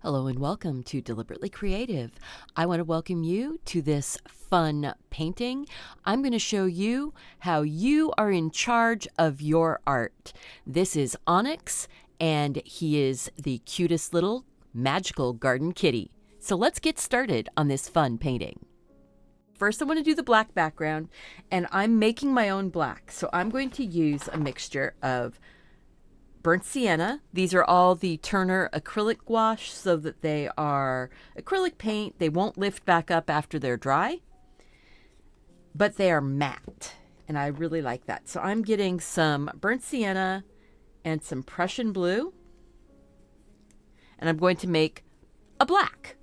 Hello and welcome to Deliberately Creative. I want to welcome you to this fun painting. I'm going to show you how you are in charge of your art. This is Onyx, and he is the cutest little magical garden kitty. So let's get started on this fun painting. First, I want to do the black background, and I'm making my own black. So I'm going to use a mixture of burnt sienna. These are all the Turner acrylic gouache, so that they are acrylic paint. They won't lift back up after they're dry, but they are matte, and I really like that. So I'm getting some burnt sienna and some Prussian blue, and I'm going to make a black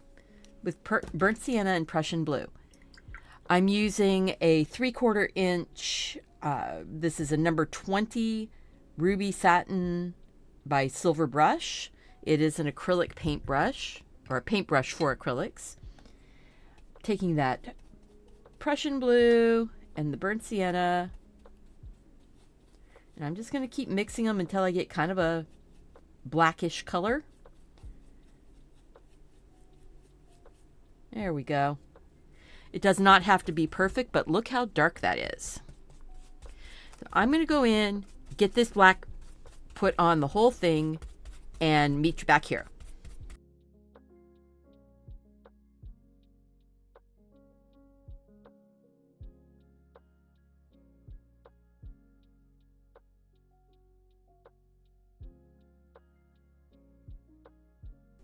with burnt sienna and Prussian blue. I'm using a 3/4 inch, this is a number 20 Ruby Satin by Silver Brush. It is an acrylic paintbrush, or a paintbrush for acrylics. Taking that Prussian blue and the burnt sienna, and I'm just going to keep mixing them until I get kind of a blackish color. There we go. It does not have to be perfect, but look how dark that is. So I'm going to go in, get this black put on the whole thing, and meet you back here.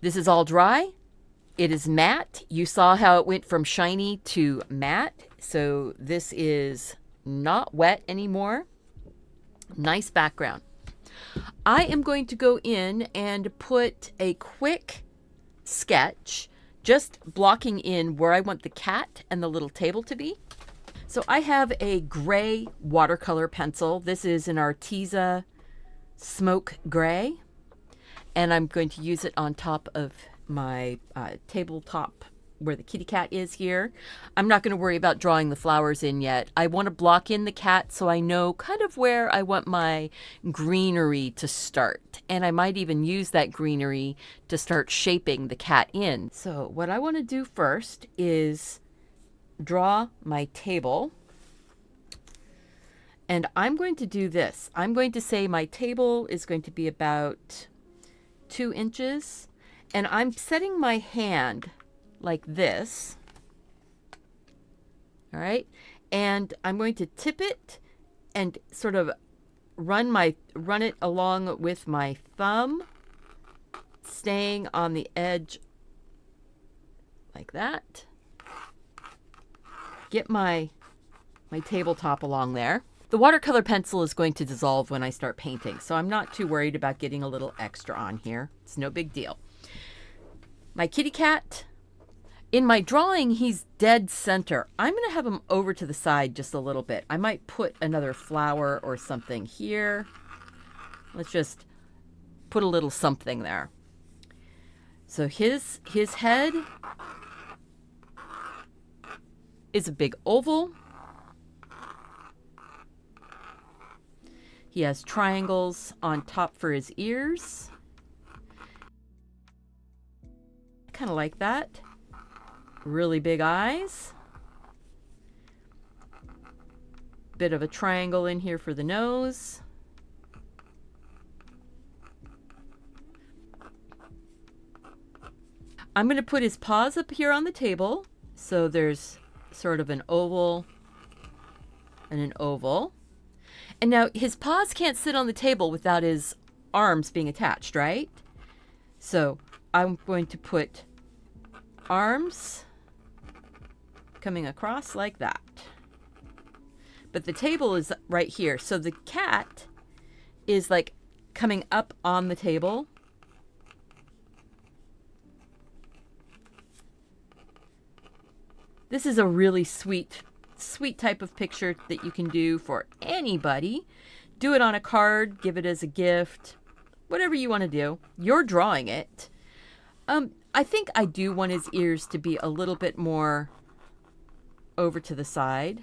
This is all dry. It is matte. You saw how it went from shiny to matte. So this is not wet anymore. Nice background. I am going to go in and put a quick sketch, just blocking in where I want the cat and the little table to be. So I have a gray watercolor pencil. This is an Arteza Smoke Gray, and I'm going to use it on top of my tabletop where the kitty cat is here. I'm not going to worry about drawing the flowers in yet. I want to block in the cat so I know kind of where I want my greenery to start. And I might even use that greenery to start shaping the cat in. So what I want to do first is draw my table. And I'm going to do this. I'm going to say my table is going to be about 2 inches. And I'm setting my hand like this, all right, and I'm going to tip it and sort of run it along with my thumb, staying on the edge like that. Get my tabletop along there. The watercolor pencil is going to dissolve when I start painting, so I'm not too worried about getting a little extra on here. It's no big deal. My kitty cat. In my drawing, he's dead center. I'm going to have him over to the side just a little bit. I might put another flower or something here. Let's just put a little something there. So his head is a big oval. He has triangles on top for his ears. Kind of like that. Really big eyes. Bit of a triangle in here for the nose. I'm going to put his paws up here on the table. So there's sort of an oval and an oval. And now his paws can't sit on the table without his arms being attached, right? So I'm going to put arms coming across like that. But the table is right here. So the cat is like coming up on the table. This is a really sweet type of picture that you can do for anybody. Do it on a card, give it as a gift, whatever you want to do. You're drawing it. I think I do want his ears to be a little bit more over to the side.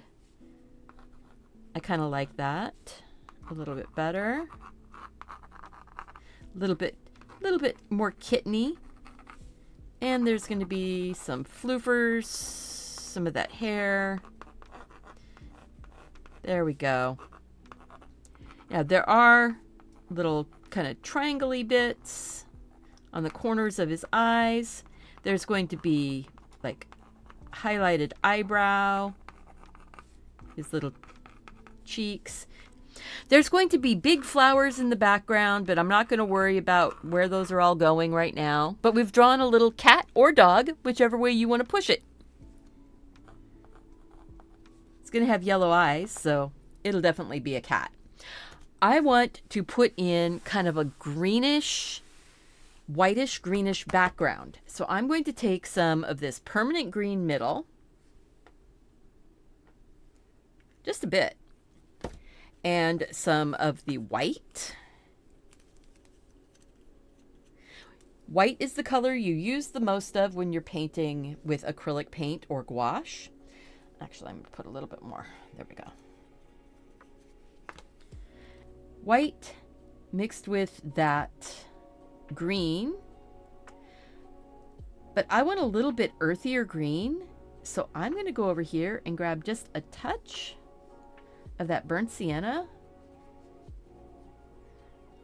I kind of like that a little bit better. A little bit more kitteny. And there's going to be some floofers, some of that hair. There we go. Now there are little kind of triangle-y bits on the corners of his eyes. There's going to be like highlighted eyebrow, his little cheeks. There's going to be big flowers in the background, but I'm not going to worry about where those are all going right now. But we've drawn a little cat or dog, whichever way you want to push it. It's going to have yellow eyes, so it'll definitely be a cat. I want to put in kind of a greenish, whitish greenish background. So I'm going to take some of this permanent green middle, just a bit, and some of the white. White is the color you use the most of when you're painting with acrylic paint or gouache. Actually, I'm going to put a little bit more. There we go. White mixed with that green. But I want a little bit earthier green. So I'm going to go over here and grab just a touch of that burnt sienna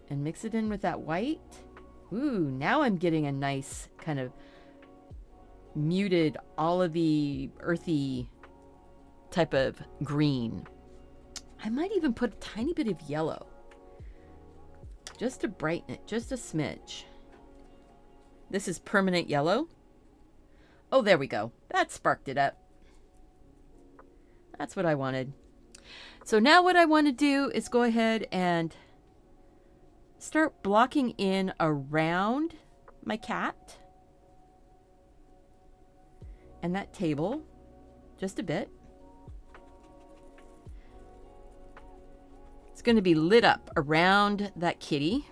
and mix it in with that white. Ooh, now I'm getting a nice kind of muted, olivey, earthy type of green. I might even put a tiny bit of yellow just to brighten it, just a smidge. This is permanent yellow. Oh, there we go. That sparked it up. That's what I wanted. So now what I want to do is go ahead and start blocking in around my cat and that table just a bit. It's going to be lit up around that kitty.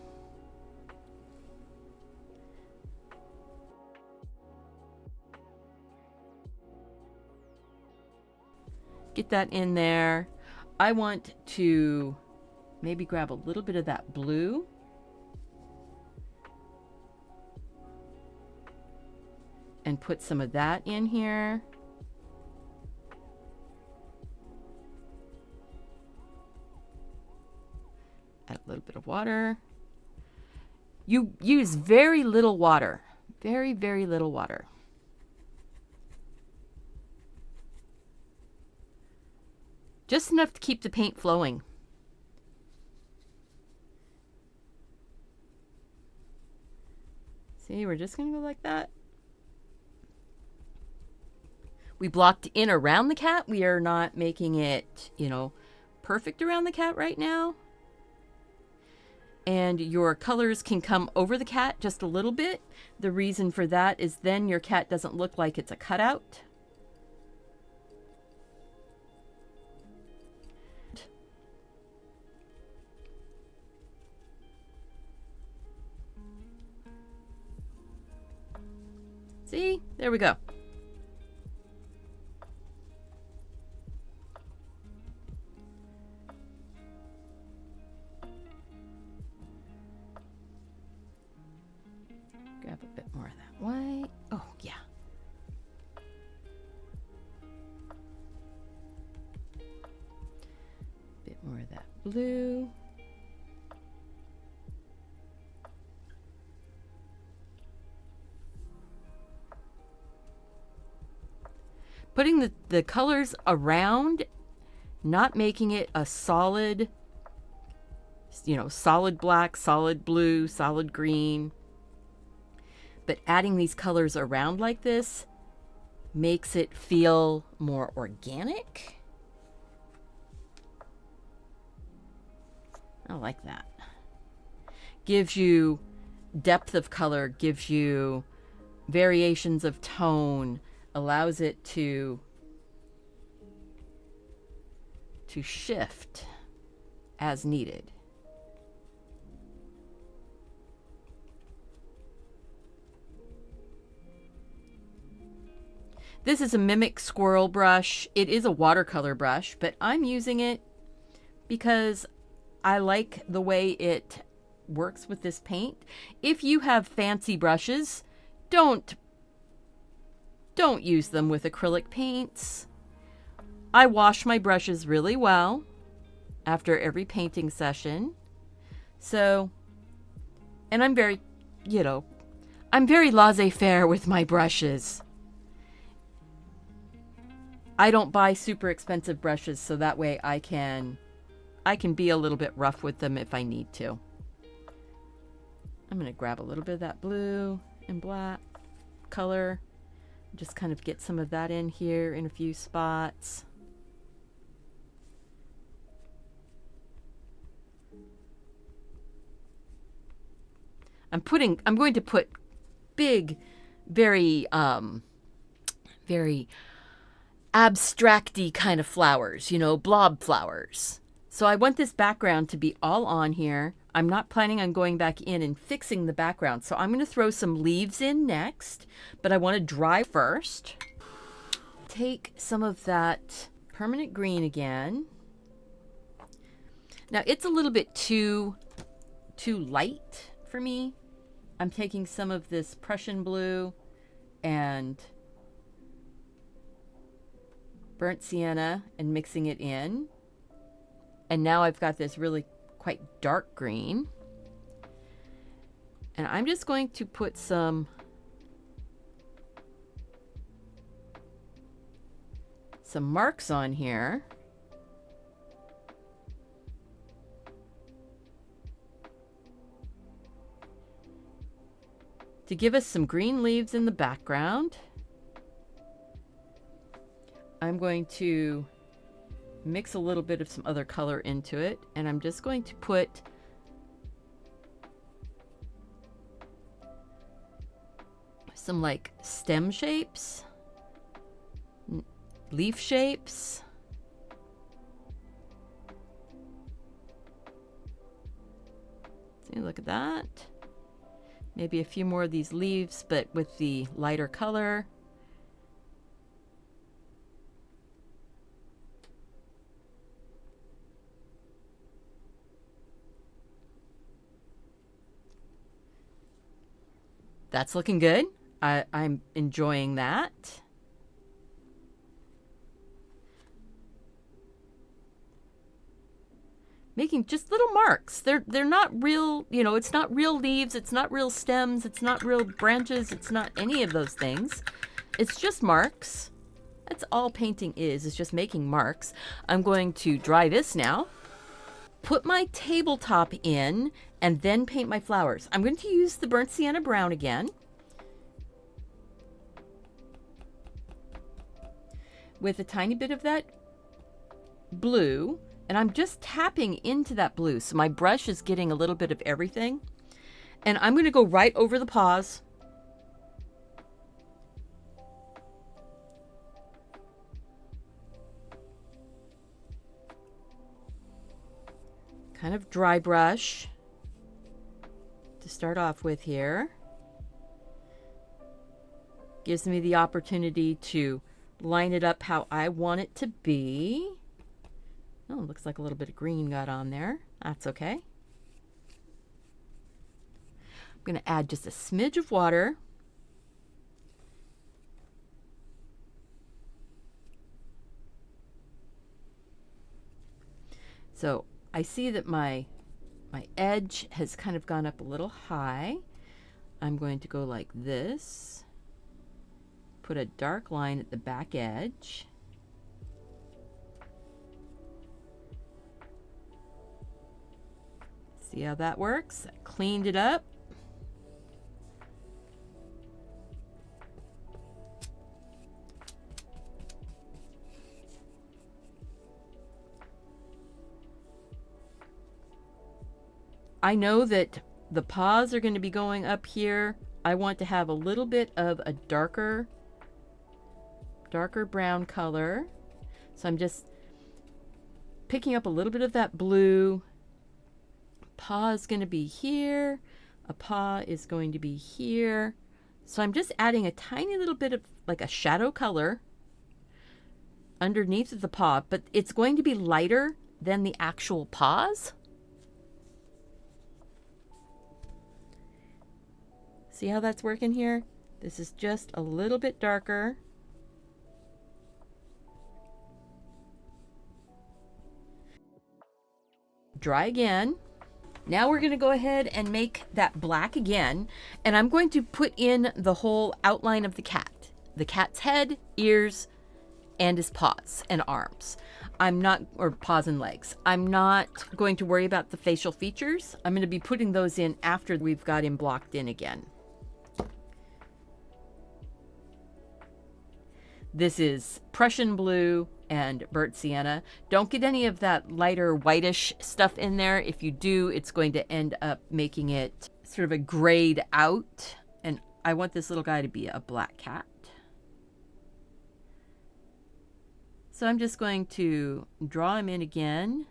Get that in there. I want to maybe grab a little bit of that blue. And put some of that in here. Add a little bit of water. You use very little water. Very, very little water. Just enough to keep the paint flowing. See, we're just going to go like that. We blocked in around the cat. We are not making it, perfect around the cat right now. And your colors can come over the cat just a little bit. The reason for that is then your cat doesn't look like it's a cutout. See, there we go. Grab a bit more of that white. Oh, yeah. Bit more of that blue. Putting the colors around, not making it a solid, solid black, solid blue, solid green. But adding these colors around like this makes it feel more organic. I like that. Gives you depth of color, gives you variations of tone, allows it to shift as needed. This is a Mimic Squirrel brush. It is a watercolor brush, but I'm using it because I like the way it works with this paint. If you have fancy brushes, don't don't use them with acrylic paints. I wash my brushes really well after every painting session. So, and I'm very, I'm very laissez-faire with my brushes. I don't buy super expensive brushes, so that way I can be a little bit rough with them if I need to. I'm going to grab a little bit of that blue and black color. Just kind of get some of that in here in a few spots. I'm going to put big, very abstract-y kind of flowers, blob flowers. So I want this background to be all on here. I'm not planning on going back in and fixing the background. So I'm going to throw some leaves in next, but I want to dry first. Take some of that permanent green again. Now it's a little bit too light for me. I'm taking some of this Prussian blue and burnt sienna and mixing it in. And now I've got this really quite dark green. And I'm just going to put some marks on here. To give us some green leaves in the background. I'm going to mix a little bit of some other color into it, and I'm just going to put some like stem shapes, leaf shapes. See, look at that. Maybe a few more of these leaves, but with the lighter color. That's looking good. I'm enjoying that. Making just little marks. They're not real, it's not real leaves, it's not real stems, it's not real branches, it's not any of those things. It's just marks. That's all painting is just making marks. I'm going to dry this now. Put my tabletop in and then paint my flowers. I'm going to use the burnt sienna brown again. With a tiny bit of that blue. And I'm just tapping into that blue. So my brush is getting a little bit of everything. And I'm going to go right over the paws. Kind of dry brush to start off with here. Gives me the opportunity to line it up how I want it to be. Oh, it looks like a little bit of green got on there. That's okay. I'm going to add just a smidge of water. So I see that my edge has kind of gone up a little high. I'm going to go like this. Put a dark line at the back edge. See how that works? I cleaned it up. I know that the paws are going to be going up here. I want to have a little bit of a darker brown color. So I'm just picking up a little bit of that blue. Paw is going to be here. A paw is going to be here. So I'm just adding a tiny little bit of like a shadow color underneath of the paw, but it's going to be lighter than the actual paws. See how that's working here? This is just a little bit darker. dry again. Now we're going to go ahead and make that black again, and I'm going to put in the whole outline of the cat. The cat's head, ears, and his paws and arms. Or paws and legs. I'm not going to worry about the facial features. I'm going to be putting those in after we've got him blocked in again. This is Prussian blue and burnt sienna. Don't get any of that lighter whitish stuff in there. If you do, it's going to end up making it sort of a grayed out. And I want this little guy to be a black cat. So I'm just going to draw him in again.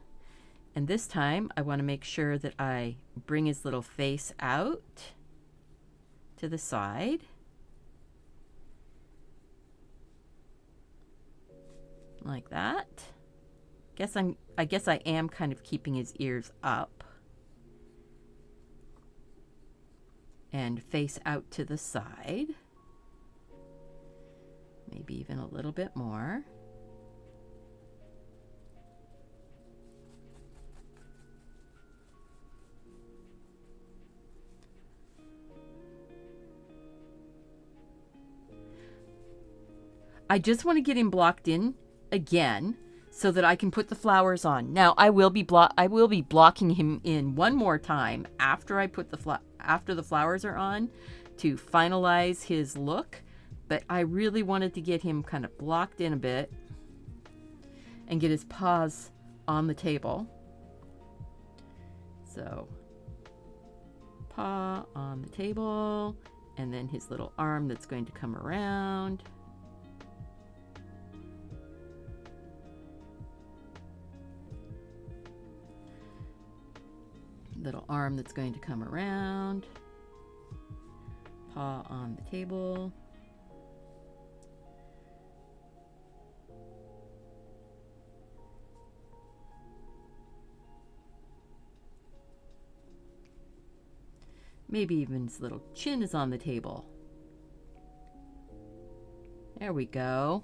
And this time I want to make sure that I bring his little face out to the side. Like that. I guess I am kind of keeping his ears up. And face out to the side. Maybe even a little bit more. I just want to get him blocked in again so that I can put the flowers on. Now I will be blocking him in one more time after I put after the flowers are on to finalize his look, but I really wanted to get him kind of blocked in a bit and get his paws on the table. So paw on the table, and then his little arm that's going to come around. Little arm that's going to come around, paw on the table. Maybe even his little chin is on the table. There we go.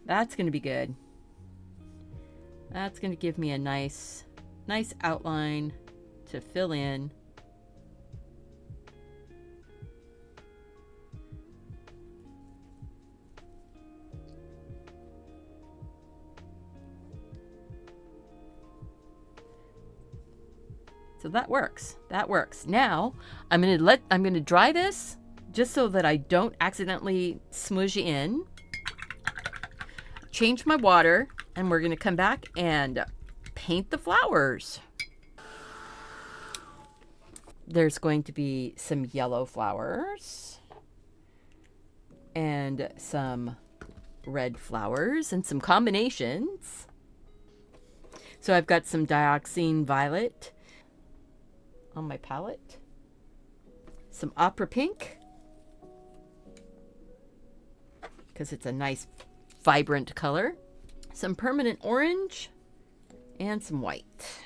That's going to be good. That's going to give me a nice outline to fill in. So that works. That works. Now I'm going to dry this just so that I don't accidentally smudge in. Change my water, and we're going to come back and paint the flowers. There's going to be some yellow flowers and some red flowers and some combinations. So I've got some dioxine violet on my palette, some opera pink because it's a nice vibrant color, some permanent orange, and some white.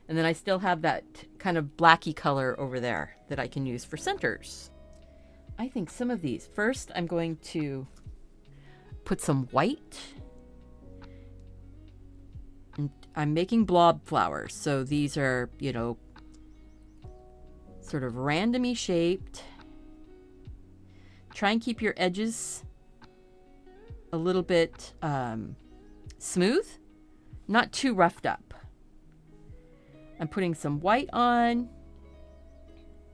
And then I still have that kind of blacky color over there that I can use for centers. I think some of these, first I'm going to put some white. And I'm making blob flowers, so these are, you know, sort of randomly shaped. Try and keep your edges a little bit smooth, not too roughed up. I'm putting some white on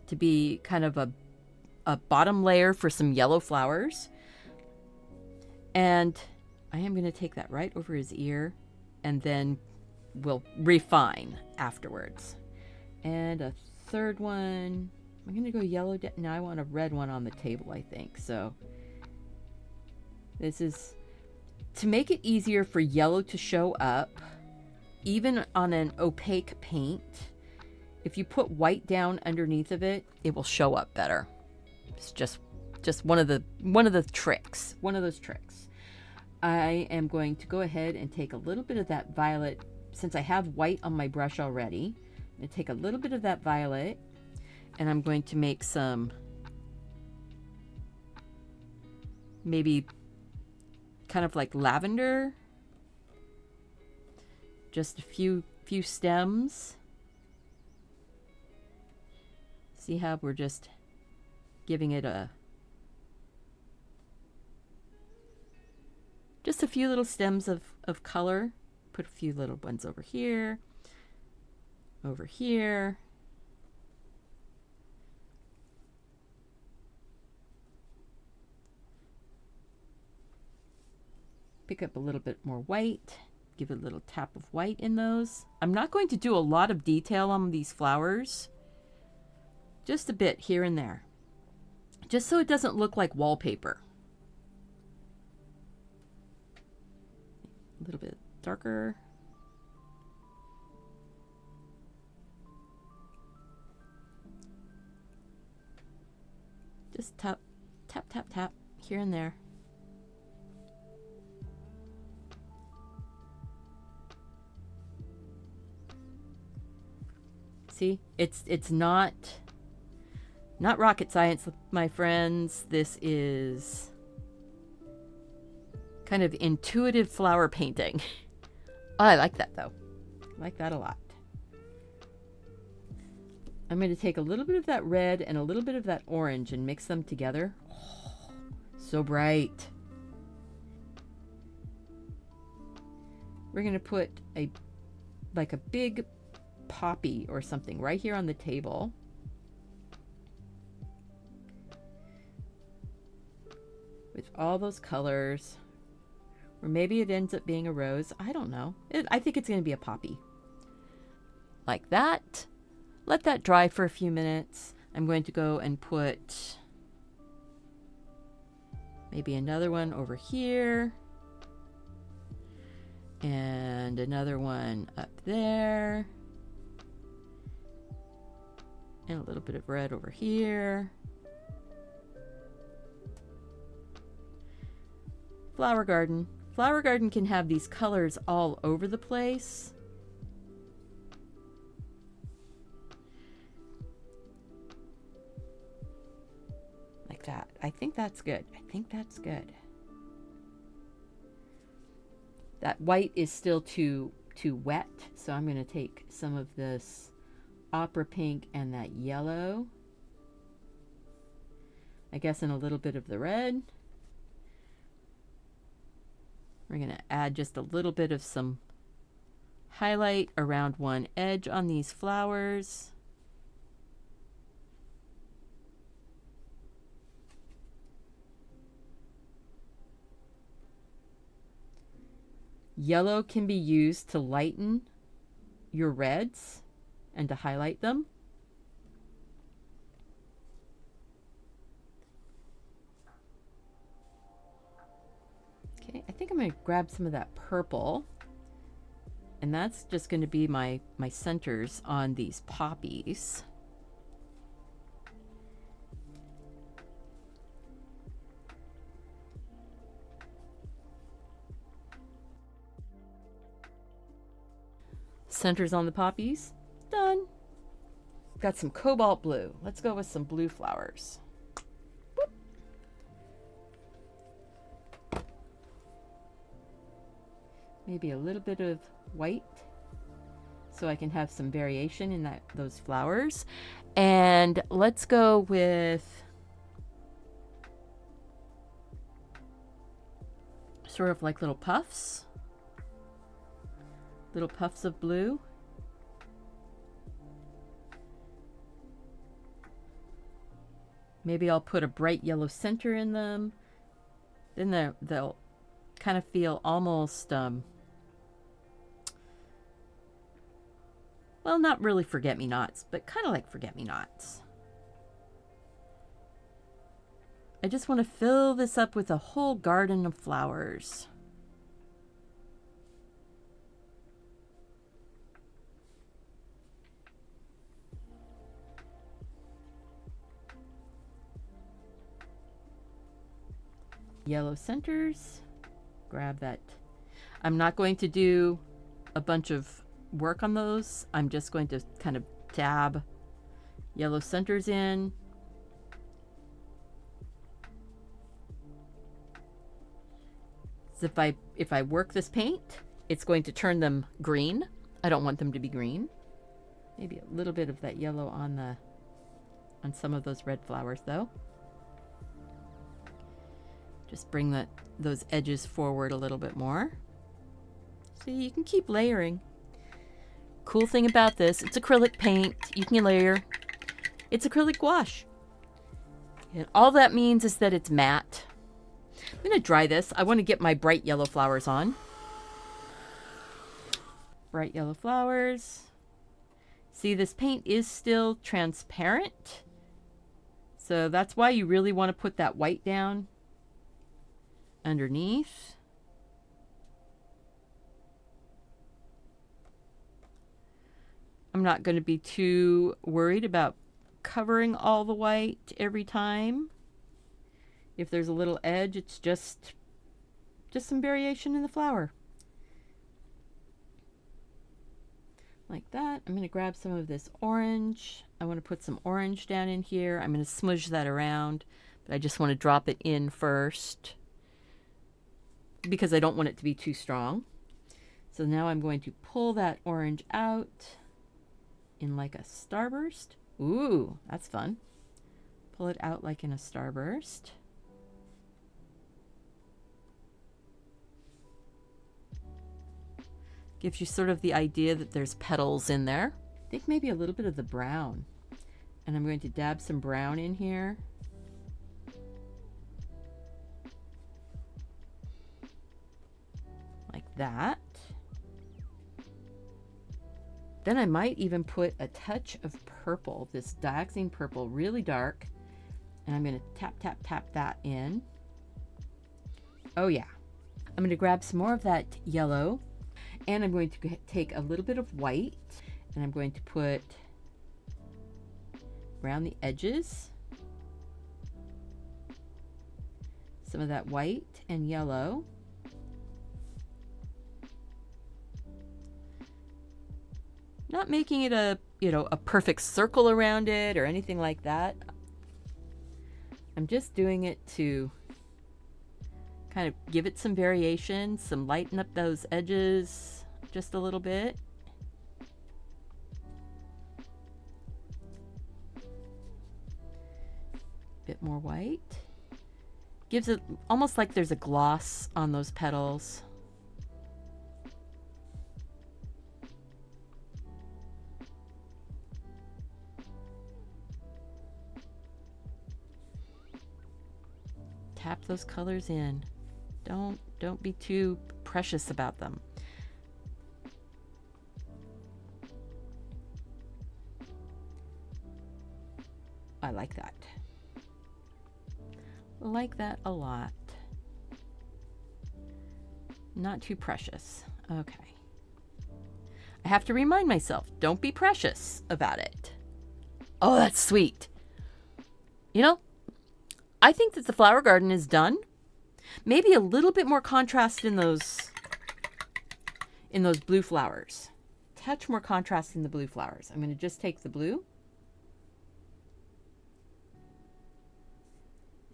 to be kind of a bottom layer for some yellow flowers. And I am going to take that right over his ear, and then we'll refine afterwards. And a third one, I'm going to go yellow. Now I want a red one on the table, I think. So this is to make it easier for yellow to show up, even on an opaque paint. If you put white down underneath of it, it will show up better. It's just one of those tricks. I am going to go ahead and take a little bit of that violet, since I have white on my brush already. I'm going to take a little bit of that violet, and I'm going to make some maybe kind of like lavender. Just a few stems. See how we're just giving it just a few little stems of color. Put a few little ones over here, over here. Pick up a little bit more white. Give it a little tap of white in those. I'm not going to do a lot of detail on these flowers. Just a bit here and there. Just so it doesn't look like wallpaper. A little bit darker. Just tap, tap, tap, tap here and there. See, it's not rocket science, my friends. This is kind of intuitive flower painting. Oh, I like that though. I like that a lot. I'm going to take a little bit of that red and a little bit of that orange and mix them together. Oh, so bright. We're going to put like a big poppy or something right here on the table. With all those colors. Or maybe it ends up being a rose. I don't know. I think it's going to be a poppy. Like that. Let that dry for a few minutes. I'm going to go and put maybe another one over here. And another one up there. And a little bit of red over here. Flower garden. Flower garden can have these colors all over the place. Like that. I think that's good. I think that's good. That white is still too wet, so I'm going to take some of this opera pink and that yellow. I guess in a little bit of the red. We're going to add just a little bit of some highlight around one edge on these flowers. Yellow can be used to lighten your reds and to highlight them. Okay, I think I'm going to grab some of that purple, and that's just going to be my centers on these poppies. Centers on the poppies. Done. Got some cobalt blue. Let's go with some blue flowers. Boop. Maybe a little bit of white so I can have some variation in those flowers. And let's go with sort of like little puffs. Little puffs of blue. Maybe I'll put a bright yellow center in them. Then they'll kind of feel almost, well, not really forget-me-nots, but kind of like forget-me-nots. I just want to fill this up with a whole garden of flowers. Yellow centers, grab that. I'm not going to do a bunch of work on those. I'm just going to kind of dab yellow centers in. So if I work this paint, it's going to turn them green. I don't want them to be green. Maybe a little bit of that yellow on some of those red flowers though. Just bring those edges forward a little bit more. So you can keep layering. Cool thing about this, it's acrylic paint. You can layer. It's acrylic gouache. And all that means is that it's matte. I'm going to dry this. I want to get my bright yellow flowers on. Bright yellow flowers. See, this paint is still transparent. So that's why you really want to put that white down underneath. I'm not going to be too worried about covering all the white every time. If there's a little edge, it's just some variation in the flower. Like that. I'm going to grab some of this orange. I want to put some orange down in here. I'm going to smudge that around, but I just want to drop it in first because I don't want it to be too strong. So now I'm going to pull that orange out in like a starburst. Ooh, that's fun. Pull it out like in a starburst. Gives you sort of the idea that there's petals in there. I think maybe a little bit of the brown. And I'm going to dab some brown in here. Like that. Then I might even put a touch of purple, this dioxazine purple, really dark. And I'm going to tap, tap, tap that in. Oh yeah. I'm going to grab some more of that yellow. And I'm going to take a little bit of white. And I'm going to put around the edges some of that white and yellow. Not making it a perfect circle around it or anything like that. I'm just doing it to kind of give it some variation, lighten up those edges just a little bit. Bit more white. Gives it almost like there's a gloss on those petals. Tap those colors in. Don't be too precious about them. I like that. Like that a lot. Not too precious. Okay. I have to remind myself, don't be precious about it. Oh, that's sweet. You know, I think that the flower garden is done. Maybe a little bit more contrast in those blue flowers. Touch more contrast in the blue flowers. I'm going to just take the blue.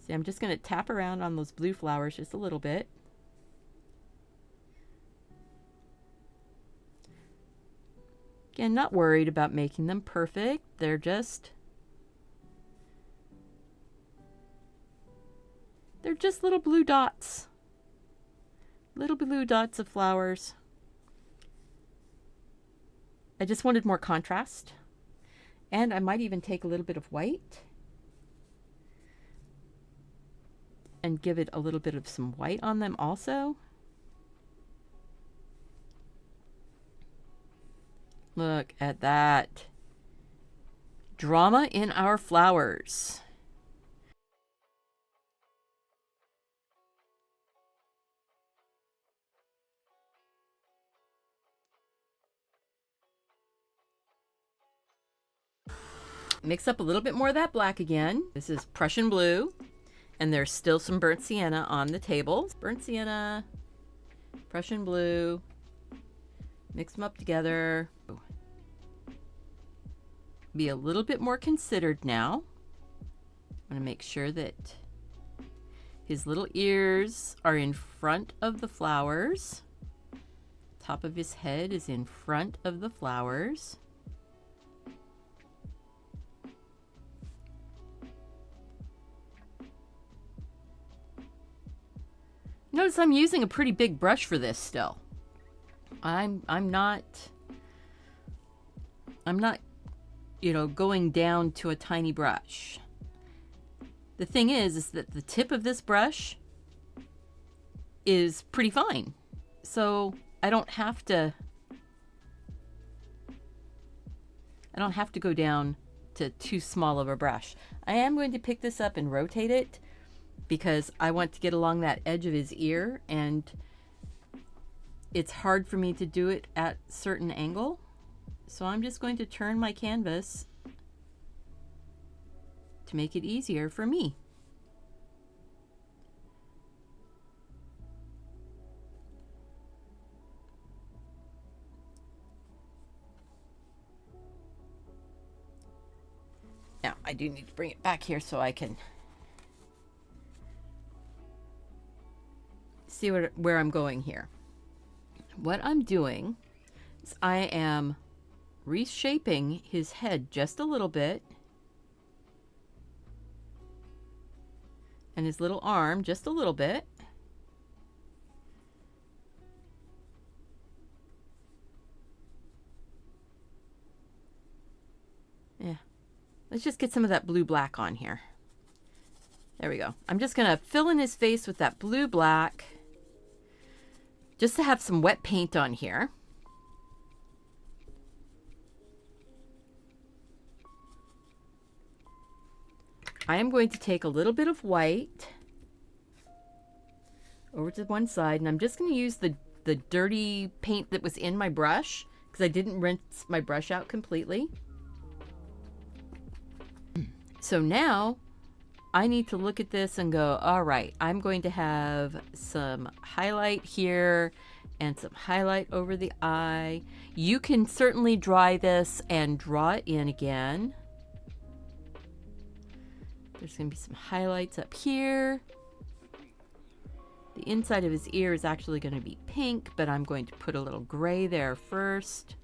See, I'm just going to tap around on those blue flowers just a little bit. Again, not worried about making them perfect. They're just little blue dots. Little blue dots of flowers. I just wanted more contrast. And I might even take a little bit of white and give it a little bit of some white on them also. Look at that. Drama in our flowers. Mix up a little bit more of that black again. This is Prussian blue, and there's still some burnt sienna on the table. Burnt sienna, Prussian blue, mix them up together. Be a little bit more considered now. I'm going to make sure that His little ears are in front of the flowers. Top of his head is in front of the flowers. Notice I'm using a pretty big brush for this still. I'm not, you know, going down to a tiny brush. The thing is that the tip of this brush is pretty fine. So I don't have to go down to too small of a brush. I am going to pick this up and rotate it because I want to get along that edge of his ear, and it's hard for me to do it at a certain angle. So I'm just going to turn my canvas to make it easier for me. Now, I do need to bring it back here so I can see where I'm going here. What I'm doing is I am reshaping his head just a little bit and his little arm just a little bit. Yeah. Let's just get some of that blue black on here. There we go. I'm just going to fill in his face with that blue black just to have some wet paint on here. I am going to take a little bit of white over to one side, and I'm just going to use the dirty paint that was in my brush because I didn't rinse my brush out completely. So now I need to look at this and go, all right, I'm going to have some highlight here and some highlight over the eye. You can certainly dry this and draw it in again. There's going to be some highlights up here. The inside of his ear is actually going to be pink, but I'm going to put a little gray there first.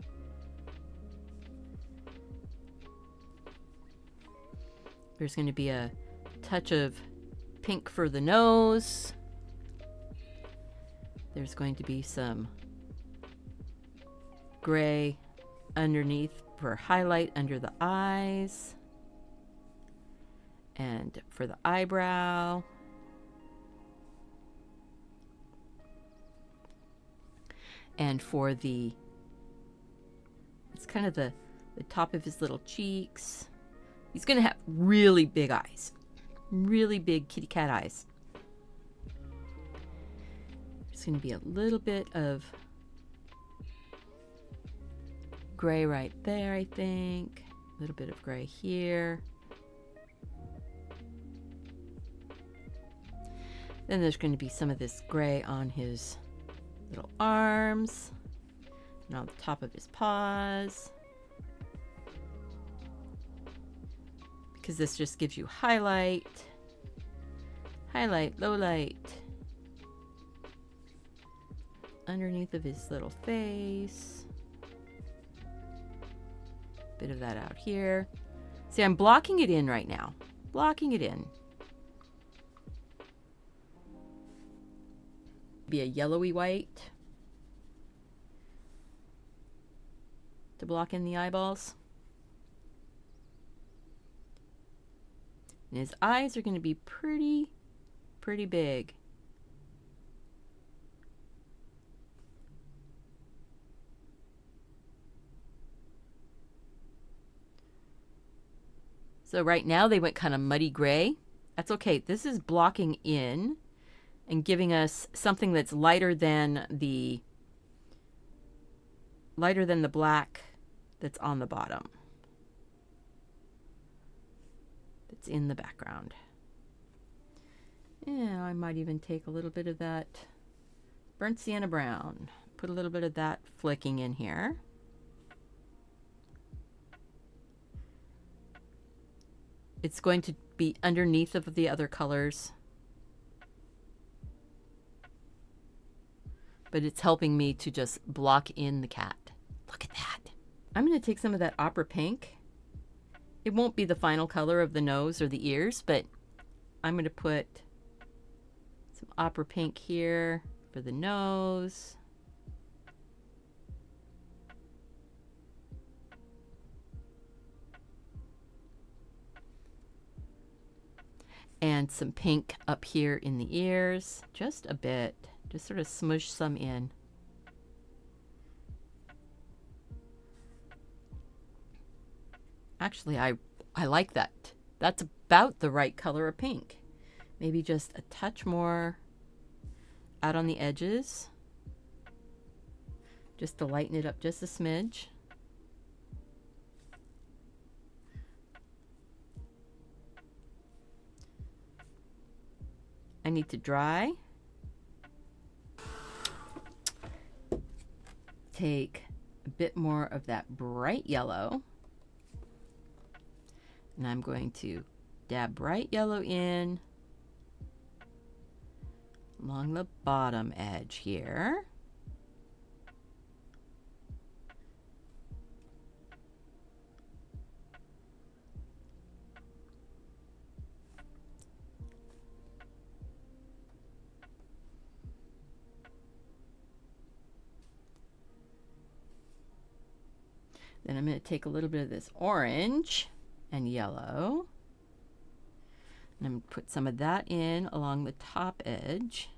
There's going to be a touch of pink for the nose. There's going to be some gray underneath for highlight under the eyes and for the eyebrow. And for the, it's kind of the top of his little cheeks. He's going to have really big eyes. Really big kitty cat eyes. There's going to be a little bit of gray right there, I think. A little bit of gray here. Then there's going to be some of this gray on his little arms and on the top of his paws, because this just gives you highlight, highlight, low light underneath of his little face. Bit of that out here. See, I'm blocking it in right now. Blocking it in. Be a yellowy white to block in the eyeballs. And his eyes are going to be pretty big. So right now they went kind of muddy gray. That's okay. This is blocking in and giving us something that's lighter than the black that's on the bottom. That's in the background. Yeah, I might even take a little bit of that burnt sienna brown. Put a little bit of that flicking in here. It's going to be underneath of the other colors. but it's helping me to just block in the cat. Look at that. I'm going to take some of that opera pink. It won't be the final color of the nose or the ears, but I'm going to put some opera pink here for the nose. And some pink up here in the ears, just a bit, just sort of smush some in. Actually, I like that. That's about the right color of pink. Maybe just a touch more out on the edges, just to lighten it up just a smidge. I need to dry. Take a bit more of that bright yellow. And I'm going to dab bright yellow in along the bottom edge here. Then I'm going to take a little bit of this orange and yellow, and I'm going to put some of that in along the top edge.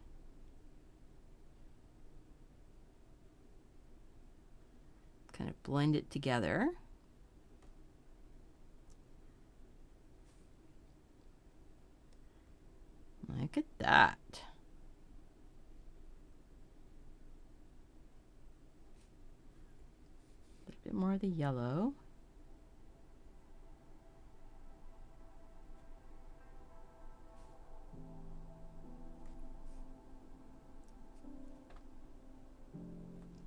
Kind of blend it together. Look at that. A little bit more of the yellow.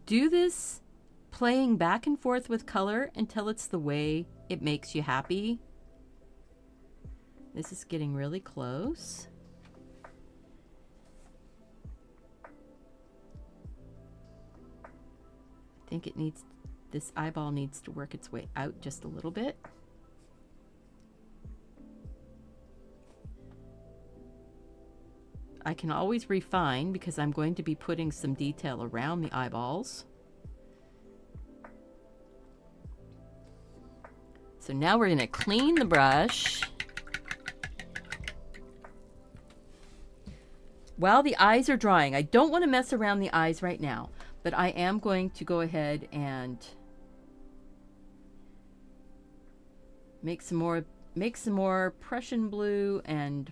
Do this playing back and forth with color until it's the way it makes you happy. This is getting really close. I think it needs, this eyeball needs to work its way out just a little bit. I can always refine because I'm going to be putting some detail around the eyeballs. So now we're going to clean the brush. While the eyes are drying, I don't want to mess around the eyes right now, but I am going to go ahead and make some more Prussian blue and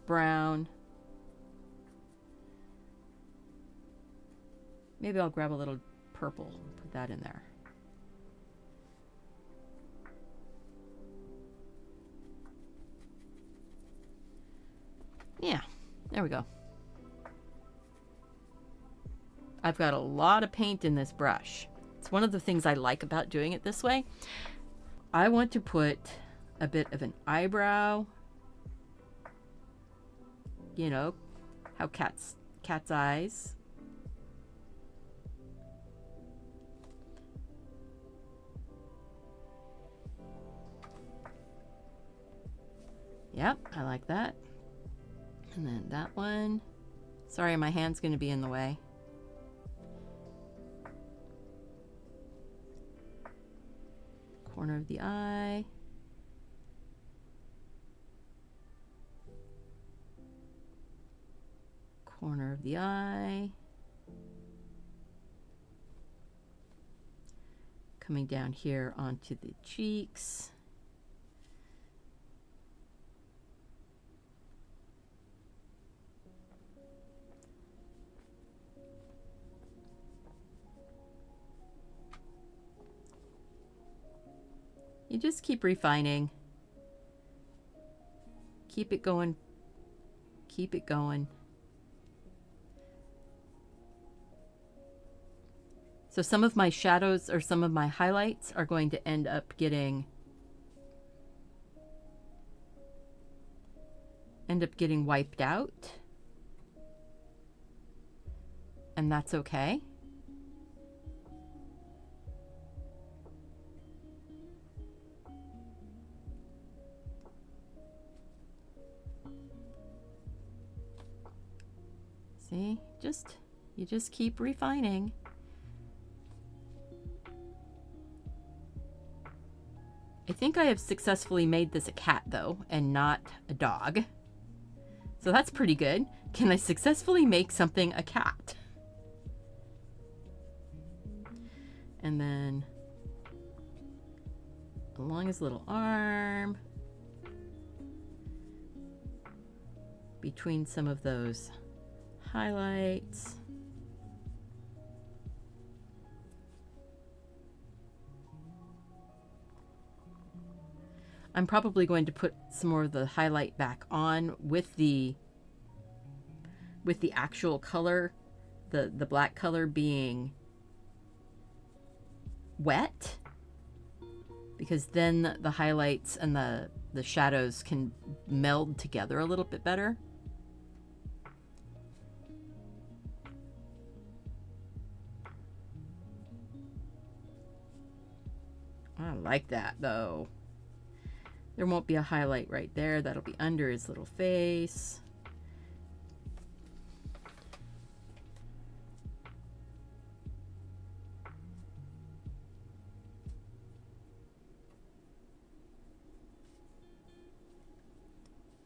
brown. Maybe I'll grab a little purple, put that in there. Yeah, there we go. I've got a lot of paint in this brush. It's one of the things I like about doing it this way. I want to put a bit of an eyebrow. You know, how cat's eyes. Yep, I like that. And then that one. Sorry, my hand's going to be in the way. Corner of the eye. Corner of the eye. Coming down here onto the cheeks. You just keep refining. Keep it going. Keep it going. So some of my shadows or some of my highlights are going to end up getting wiped out. and that's okay. See, you just keep refining. I think I have successfully made this a cat though, and not a dog. So that's pretty good. Can I successfully make something a cat? And then along his little arm, between some of those highlights. I'm probably going to put some more of the highlight back on with the actual color, the black color being wet, because then the highlights and the shadows can meld together a little bit better. I like that though. There won't be a highlight right there. That'll be under his little face.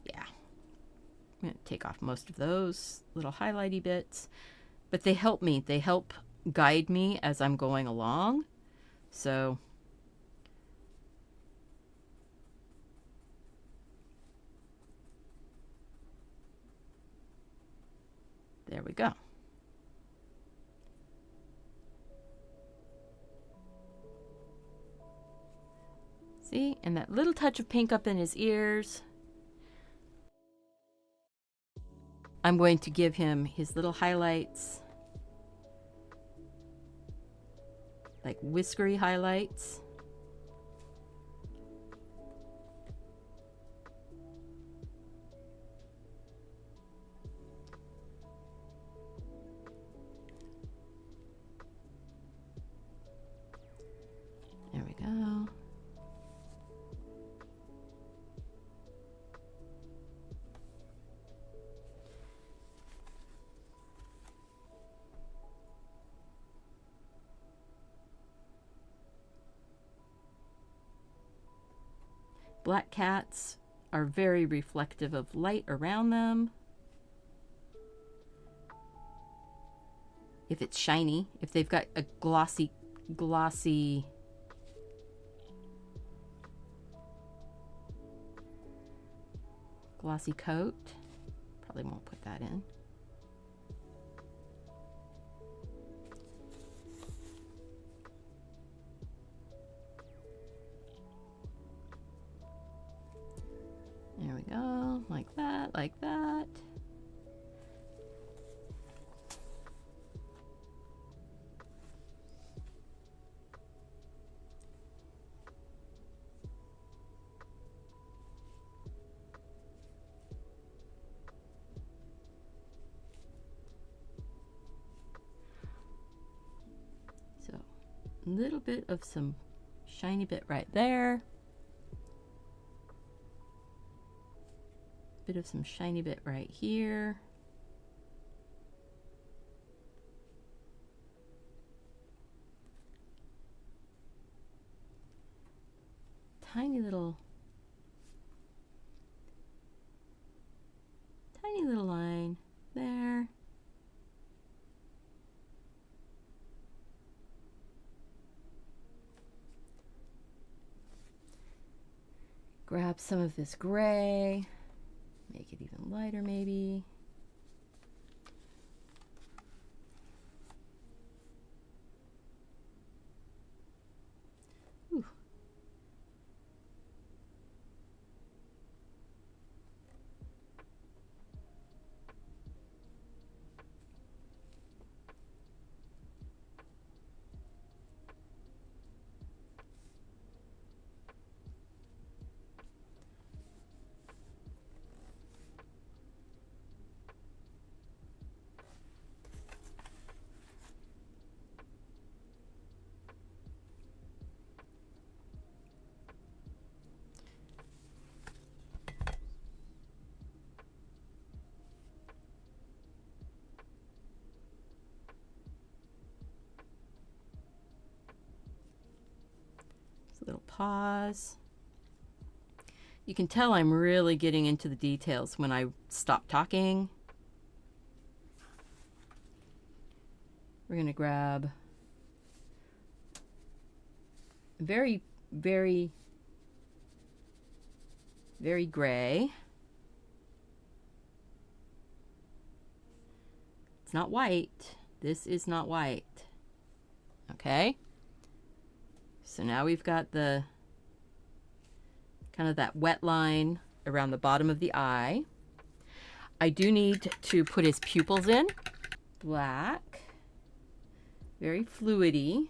Yeah. I'm going to take off most of those little highlighty bits, but they help me. They help guide me as I'm going along. So there we go. See, and that little touch of pink up in his ears. I'm going to give him his little highlights, like whiskery highlights. There we go. Black cats are very reflective of light around them. If it's shiny, if they've got a glossy coat, probably won't put that in. There we go, like that, like that. So, a little bit of some shiny bit right there. Bit of some shiny bit right here. Tiny little line there. Grab some of this gray. Make it even lighter, maybe. Ooh. Little pause. You can tell I'm really getting into the details when I stop talking. We're going to grab very, very, very gray. It's not white. This is not white. Okay? So now we've got the kind of that wet line around the bottom of the eye. I do need to put his pupils in. Black. Very fluidy.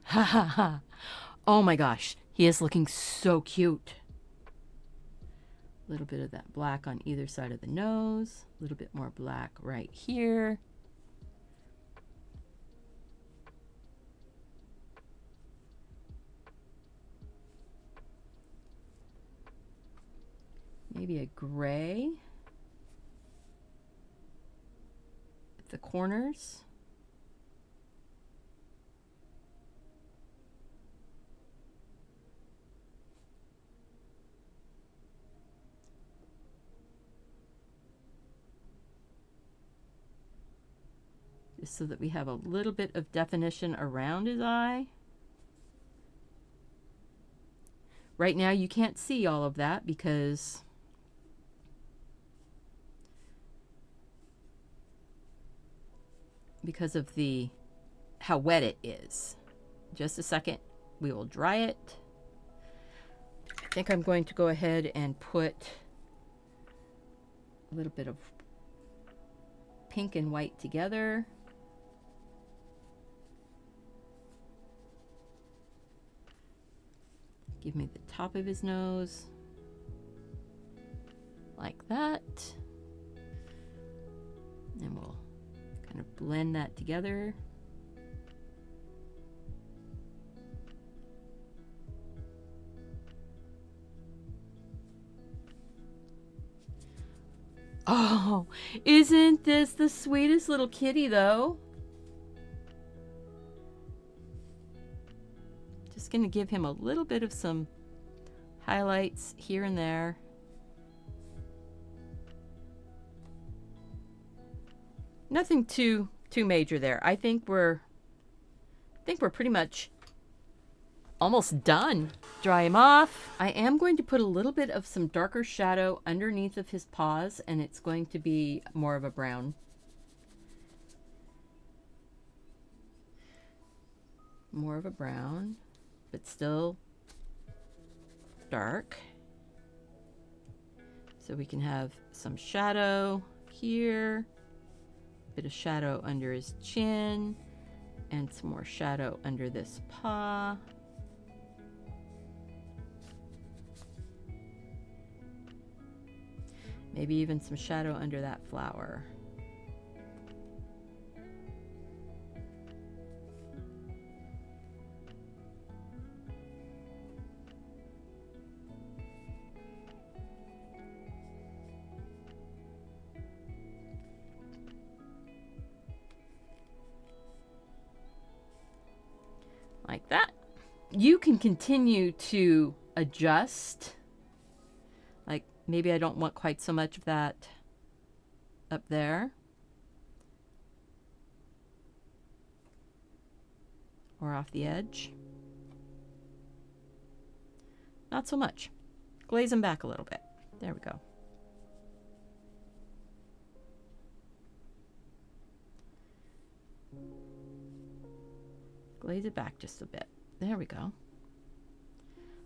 Ha ha ha. Oh my gosh, he is looking so cute. A little bit of that black on either side of the nose, a little bit more black right here. Maybe a gray at the corners. Just so that we have a little bit of definition around his eye. Right now you can't see all of that because of the how wet it is. Just a second, we will dry it. I think I'm going to go ahead and put a little bit of pink and white together. Give me the top of his nose, like that. And we'll kind of blend that together. Oh, isn't this the sweetest little kitty though? Just going to give him a little bit of some highlights here and there. Nothing too major there. I think we're pretty much almost done. Dry him off. I am going to put a little bit of some darker shadow underneath of his paws, and it's going to be more of a brown. More of a brown, but still dark. So we can have some shadow here, a bit of shadow under his chin, and some more shadow under this paw. Maybe even some shadow under that flower. Like that. You can continue to adjust. Like maybe I don't want quite so much of that up there. Or off the edge. Not so much. Glaze them back a little bit. There we go. Glaze it back just a bit. There we go.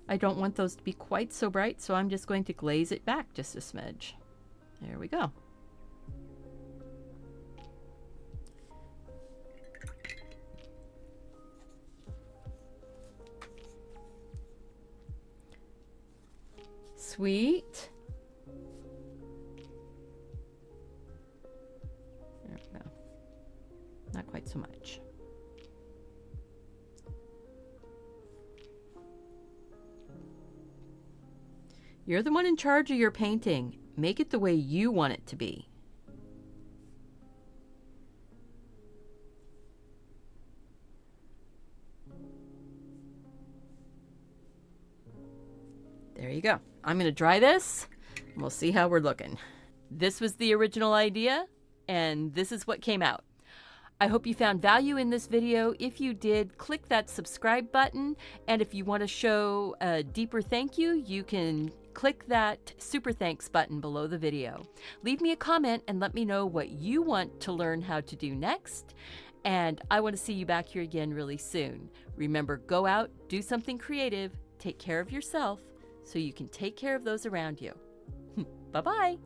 I don't want those to be quite so bright, so I'm just going to glaze it back just a smidge. There we go. Sweet. There we go. Not quite so much. You're the one in charge of your painting. Make it the way you want it to be. There you go. I'm going to dry this and we'll see how we're looking. This was the original idea and this is what came out. I hope you found value in this video. If you did, click that subscribe button. And if you want to show a deeper thank you, you can click that super thanks button below the video. Leave me a comment and let me know what you want to learn how to do next. And I want to see you back here again really soon. Remember, go out, do something creative, take care of yourself so you can take care of those around you. Bye-bye.